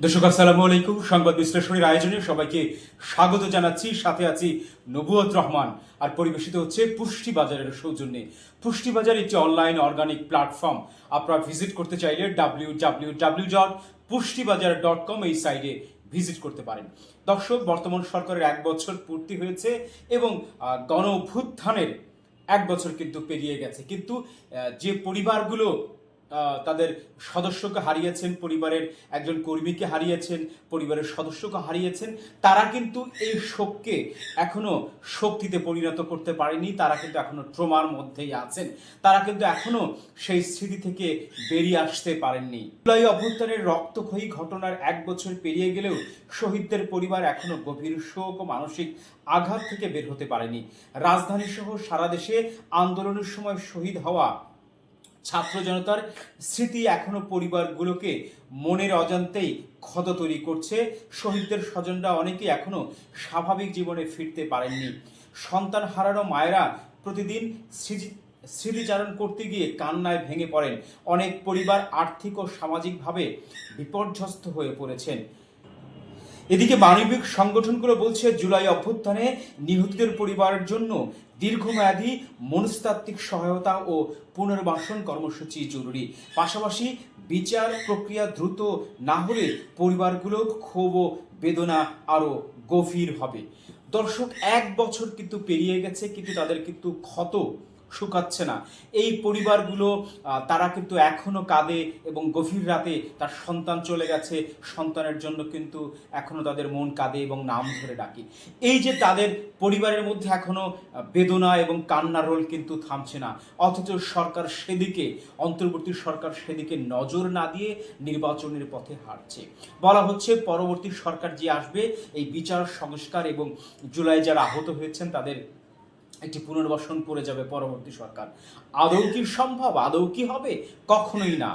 দর্শক আসসালামু আলাইকুম। সংবাদ বিশ্লেষণের আয়োজনে সবাইকে স্বাগত জানাচ্ছি। সাথে আছি নবুয়ত রহমান, আর পরিবেশিত হচ্ছে পুষ্টি বাজারের সৌজন্যে। পুষ্টি বাজার একটি অনলাইন অর্গানিক প্ল্যাটফর্ম। আপনারা ভিজিট করতে চাইলে www.pushtibajar.com এই সাইটে ভিজিট করতে পারেন। দর্শক, বর্তমান সরকারের 1 বছর পূর্তি হয়েছে এবং গণ অভ্যুত্থানের 1 বছর কিন্তু পেরিয়ে গেছে। কিন্তু যে পরিবারগুলো তাদের সদস্যকে হারিয়েছেন, পরিবারের একজন কর্মীকে হারিয়েছেন, পরিবারের সদস্যকে হারিয়েছেন, তারা কিন্তু এই শোককে এখনো শক্তিতে পরিণত করতে পারেনি। তারা কিন্তু এখনো ট্রমার মধ্যেই আছেন। তারা কিন্তু এখনো সেই স্মৃতি থেকে বেরিয়ে আসতে পারেননি। জুলাই অভ্যুত্থানের রক্তক্ষয়ী ঘটনার 1 বছর পেরিয়ে গেলেও শহীদদের পরিবার এখনো গভীর শোক ও মানসিক আঘাত থেকে বের হতে পারেনি। রাজধানী সহ সারা দেশে আন্দোলনের সময় শহীদ হওয়া ছাত্র জনতার স্মৃতি এখনো পরিবারগুলোকে মনের অজান্তেই ক্ষত তৈরি করছে। শহীদদের স্বজনরা অনেকেই এখনো স্বাভাবিক জীবনে ফিরতে পারেননি। সন্তান হারানো মায়েরা প্রতিদিন স্মৃতিচারণ করতে গিয়ে কান্নায় ভেঙে পড়েন। অনেক পরিবার আর্থিক ও সামাজিকভাবে বিপর্যস্ত হয়ে পড়েছেন। এদিকে মানবিক সংগঠনগুলো বলছে, জুলাই অভ্যুত্থানে নিহতদের পরিবারের জন্য দীর্ঘমেয়াদী মনস্তাত্ত্বিক সহায়তা ও পুনর্বাসন কর্মসূচি জরুরি। পাশাপাশি বিচার প্রক্রিয়া দ্রুত না হলে পরিবারগুলোর ক্ষোভ ও বেদনা আরও গভীর হবে। দর্শক, 1 বছর কিন্তু পেরিয়ে গেছে, কিন্তু তাদের কিন্তু ক্ষত শুকাচ্ছে না। এই পরিবারগুলো তারা কিন্তু এখনো কাঁদে এবং গভীর রাতে তার সন্তান চলে গেছে, সন্তানের জন্য কিন্তু এখনো তাদের মন কাঁদে এবং নাম ধরে ডাকে। এই যে তাদের পরিবারের মধ্যে এখনো বেদনা এবং কান্নার রোল কিন্তু থামছে না, অথচ সরকার সেদিকে, অন্তর্বর্তী সরকার সেদিকে নজর না দিয়ে নির্বাচনের পথে হাঁটছে। বলা হচ্ছে পরবর্তী সরকার যে আসবে, এই বিচার সংস্কার এবং জুলাই যারা আহত হয়েছেন তাদের একটি পুনর্বাসন করে যাবে পরবর্তী সরকার। আদৌ কি সম্ভব? আদৌ কি হবে? কখনোই না।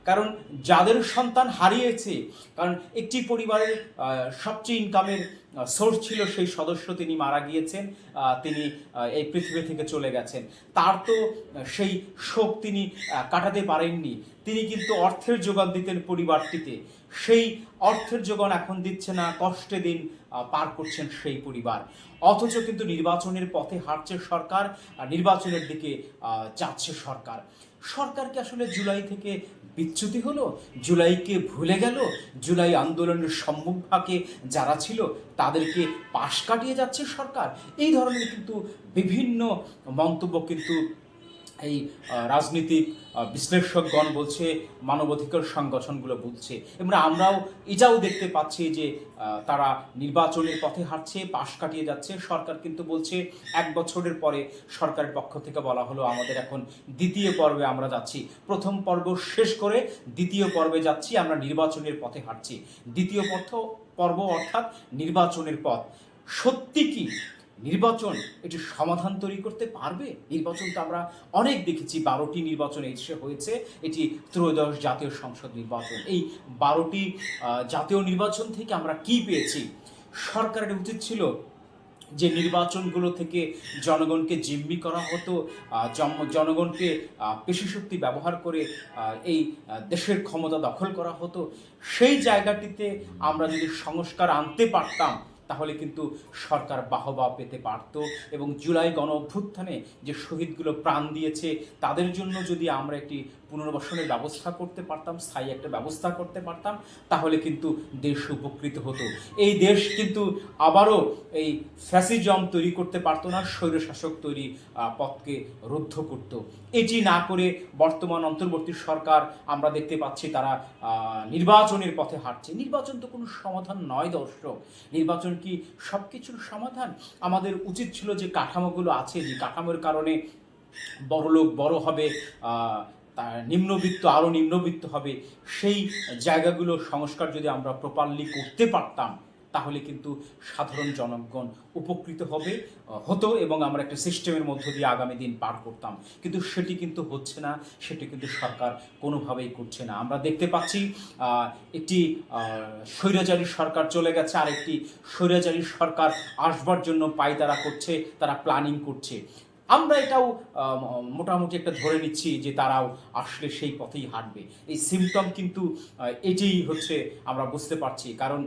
কারণ যাদের সন্তান হারিয়েছে, কারণ একটি পরিবারের সবচেয়ে ইনকামের সোর্স ছিল সেই সদস্য, তিনি মারা গিয়েছেন, তিনি এই পৃথিবী থেকে চলে গেছেন। তার তো সেই শোক তিনি কাটাতে পারেননি। তিনি কিন্তু অর্থের যোগান দিতেন পরিবারটিতে, সেই অর্থের যোগান এখন দিচ্ছে না, কষ্টে দিন পার করছেন সেই পরিবার। অথচ কিন্তু নির্বাচনের পথে হাঁটছে সরকার, নির্বাচনের দিকে যাচ্ছে সরকার। সরকারকে আসলে জুলাই থেকে বিচ্যুতি হলো, জুলাইকে ভুলে গেল, জুলাই আন্দোলনের সম্মুখভাগে যারা ছিল তাদেরকে পাশ কাটিয়ে যাচ্ছে সরকার। এই ধরনের কিন্তু বিভিন্ন মন্তব্য কিন্তু এই রাজনীতিক বিশ্লেষকগণ বলছে, মানবাধিকার সংগঠনগুলো বলছে, এবং আমরাও এটাও দেখতে পাচ্ছি যে তারা নির্বাচনের পথে হাঁটছে, পাশ কাটিয়ে যাচ্ছে। সরকার কিন্তু বলছে, 1 বছরের পরে সরকারের পক্ষ থেকে বলা হলো আমাদের এখন দ্বিতীয় পর্বে আমরা যাচ্ছি, প্রথম পর্ব শেষ করে দ্বিতীয় পর্বে যাচ্ছি, আমরা নির্বাচনের পথে হাঁটছি। দ্বিতীয় পর্ব অর্থাৎ নির্বাচনের পথ। সত্যি কি নির্বাচন এটি সমাধান তৈরি করতে পারবে? নির্বাচন তো আমরা অনেক দেখেছি, 12টি নির্বাচন এসে হয়েছে, এটি ত্রয়োদশ জাতীয় সংসদ নির্বাচন। এই 12টি জাতীয় নির্বাচন থেকে আমরা কি পেয়েছি? সরকারের উচিত ছিল যে নির্বাচনগুলো থেকে জনগণকে জিম্মি করা হতো, জনগণকে পেশিশক্তি ব্যবহার করে এই দেশের ক্ষমতা দখল করা হতো। সেই জায়গাটিতে আমরা যদি সংস্কার আনতে পারতাম, তাহলে কিন্তু সরকার বাহবা পেতে পারত, এবং জুলাই গণ অভ্যুত্থানে যে শহীদগুলো প্রাণ দিয়েছে তাদের জন্য যদি আমরা একটি পুনর্বাসনের ব্যবস্থা করতে পারতাম, স্থায়ী একটা ব্যবস্থা করতে পারতাম, তাহলে কিন্তু দেশ উপকৃত হতো। এই দেশ কিন্তু আবারও এই ফ্যাসিজম তৈরি করতে পারতো না, স্বৈরশাসক তৈরি পথকে রুদ্ধ করত। এটি না করে বর্তমান অন্তর্বর্তী সরকার আমরা দেখতে পাচ্ছি তারা নির্বাচনের পথে হাঁটছে। নির্বাচন তো কোনো সমাধান নয় দর্শক। নির্বাচন কি সব কিছুর সমাধান? আমাদের উচিত ছিল যে কাঠামোগুলো আছে, যে কাঠামোর কারণে বড়লোক বড় হবে, তার নিম্নবিত্ত আরও নিম্নবিত্ত হবে, সেই জায়গাগুলো সংস্কার যদি আমরা প্রপারলি করতে পারতাম, তাহলে কিন্তু সাধারণ জনগণ উপকৃত হতো এবং আমরা একটা সিস্টেমের মধ্য দিয়ে আগামী দিন পার করতাম। কিন্তু সেটি কিন্তু হচ্ছে না, সেটি কিন্তু সরকার কোনোভাবেই করছে না। আমরা দেখতে পাচ্ছি একটি স্বৈরাচারী সরকার চলে গেছে, আর একটি স্বৈরাচারী সরকার আসবার জন্য পায়তারা করছে, তারা প্ল্যানিং করছে। আমরা এটাও মোটামুটি একটা ধরে নিচ্ছি যে তারাও আসলে সেই পথেই হাঁটবে। এই সিম্পটম কিন্তু এটাই হচ্ছে আমরা বুঝতে পারছি। কারণ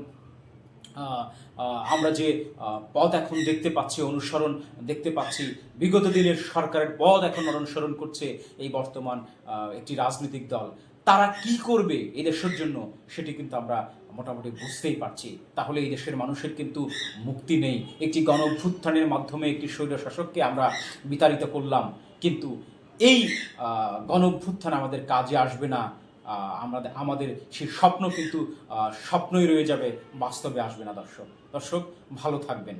আহ, আমরা যে পথ এখন দেখতে পাচ্ছি, অনুসরণ দেখতে পাচ্ছি, বিগত দিনের সরকারের পথ এখন অনুসরণ করছে এই বর্তমান একটি রাজনৈতিক দল, তারা কি করবে এই দেশের জন্য সেটি কিন্তু আমরা মোটামুটি বুঝতেই পারছি। তাহলে এই দেশের মানুষের কিন্তু মুক্তি নেই। একটি গণ অভ্যুত্থানের মাধ্যমে একটি স্বৈরশাসককে আমরা বিতাড়িত করলাম, কিন্তু এই গণ অভ্যুত্থান আমাদের কাজে আসবে না। আমাদের আমাদের সেই স্বপ্ন কিন্তু স্বপ্নই রয়ে যাবে, বাস্তবে আসবে না। দর্শক, ভালো থাকবেন।